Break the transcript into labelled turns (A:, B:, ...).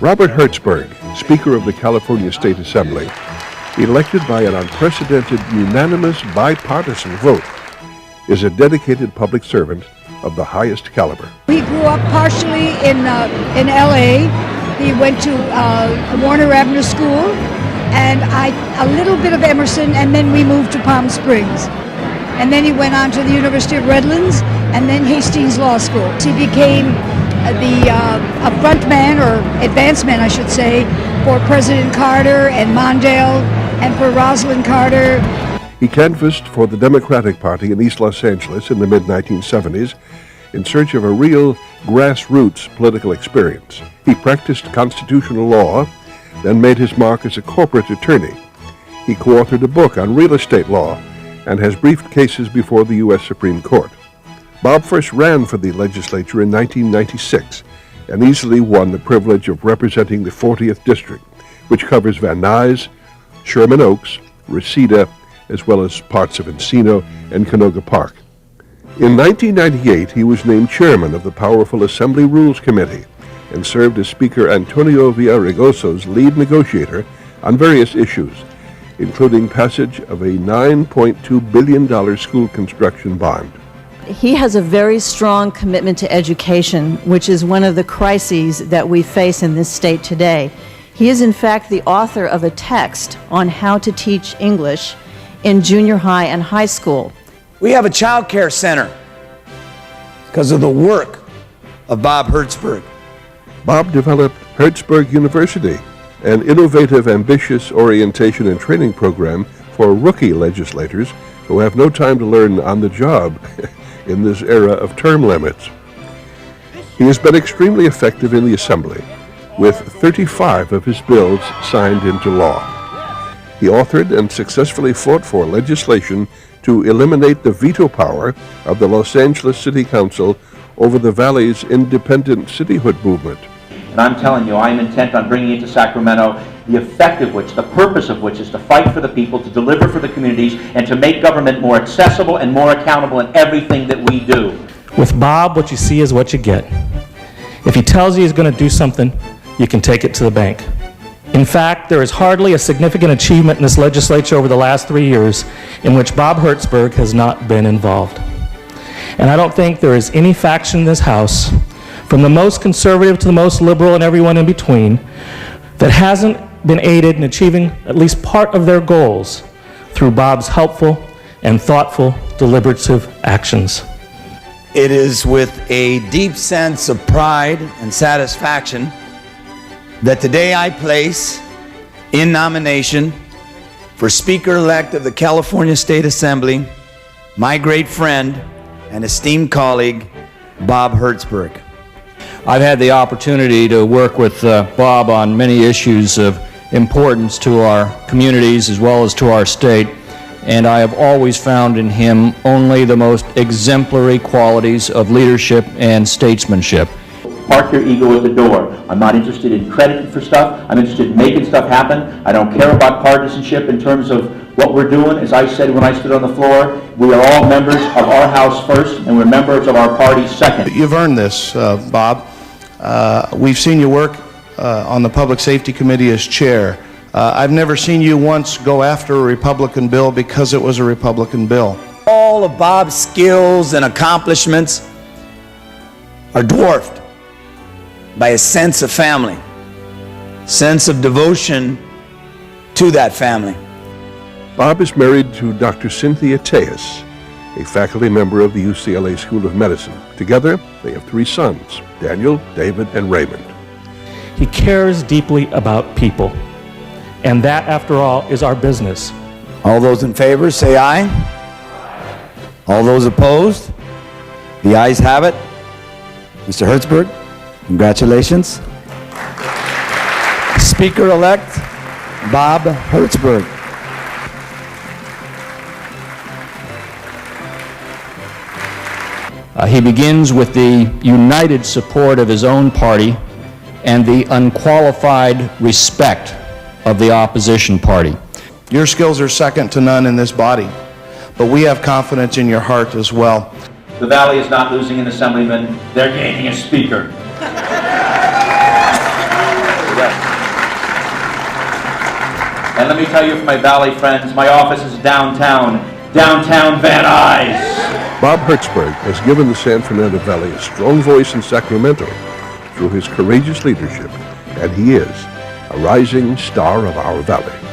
A: Robert Hertzberg, Speaker of the California State Assembly, elected by an unprecedented, unanimous, bipartisan vote, is a dedicated public servant of the highest caliber.
B: He grew up partially in L.A. He went to Warner Avenue School and a little bit of Emerson, and then we moved to Palm Springs. And then he went on to the University of Redlands and then Hastings Law School. He became a front man, or advance man, I should say, for President Carter and Mondale and for Rosalind Carter.
A: He canvassed for the Democratic Party in East Los Angeles in the mid-1970s in search of a real grassroots political experience. He practiced constitutional law, then made his mark as a corporate attorney. He co-authored a book on real estate law and has briefed cases before the U.S. Supreme Court. Bob first ran for the legislature in 1996 and easily won the privilege of representing the 40th District, which covers Van Nuys, Sherman Oaks, Reseda, as well as parts of Encino and Canoga Park. In 1998, he was named chairman of the powerful Assembly Rules Committee and served as Speaker Antonio Villaraigosa's lead negotiator on various issues, including passage of a $9.2 billion school construction bond.
C: He has a very strong commitment to education, which is one of the crises that we face in this state today. He is in fact the author of a text on how to teach English in junior high and high school.
D: We have a child care center because of the work of Bob Hertzberg.
A: Bob developed Hertzberg University, an innovative, ambitious orientation and training program for rookie legislators who have no time to learn on the job in this era of term limits. He has been extremely effective in the Assembly, with 35 of his bills signed into law. He authored and successfully fought for legislation to eliminate the veto power of the Los Angeles City Council over the Valley's independent cityhood movement.
E: And I'm telling you, I am intent on bringing it to Sacramento, the effect of which, the purpose of which is to fight for the people, to deliver for the communities, and to make government more accessible and more accountable in everything that we do.
F: With Bob, what you see is what you get. If he tells you he's going to do something, you can take it to the bank. In fact, there is hardly a significant achievement in this legislature over the last 3 years in which Bob Hertzberg has not been involved. And I don't think there is any faction in this House, from the most conservative to the most liberal and everyone in between, that hasn't been aided in achieving at least part of their goals through Bob's helpful and thoughtful, deliberative actions.
D: It is with a deep sense of pride and satisfaction that today I place in nomination for Speaker-elect of the California State Assembly my great friend and esteemed colleague, Bob Hertzberg.
G: I've had the opportunity to work with Bob on many issues of importance to our communities as well as to our state, and I have always found in him only the most exemplary qualities of leadership and statesmanship.
E: Park your ego at the door. I'm not interested in credit for stuff. I'm interested in making stuff happen. I don't care about partisanship in terms of what we're doing. As I said when I stood on the floor, we are all members of our house first, and we're members of our party second.
H: You've earned this, Bob. We've seen you work on the Public Safety Committee as chair. I've never seen you once go after a Republican bill because it was a Republican bill.
D: All of Bob's skills and accomplishments are dwarfed by a sense of family, sense of devotion to that family.
A: Bob is married to Dr. Cynthia Tejas, a faculty member of the UCLA School of Medicine. Together, they have 3 sons, Daniel, David, and Raymond.
F: He cares deeply about people, and that, after all, is our business.
D: All those in favor, say aye. All those opposed? The ayes have it. Mr. Hertzberg, congratulations. Speaker-elect Bob Hertzberg.
G: He begins with the united support of his own party and the unqualified respect of the opposition party.
H: Your skills are second to none in this body, but we have confidence in your heart as well.
E: The Valley is not losing an assemblyman, they're gaining a speaker. Yes. And let me tell you, for my Valley friends, my office is downtown Van Nuys.
A: Bob Hertzberg has given the San Fernando Valley a strong voice in Sacramento through his courageous leadership, and he is a rising star of our valley.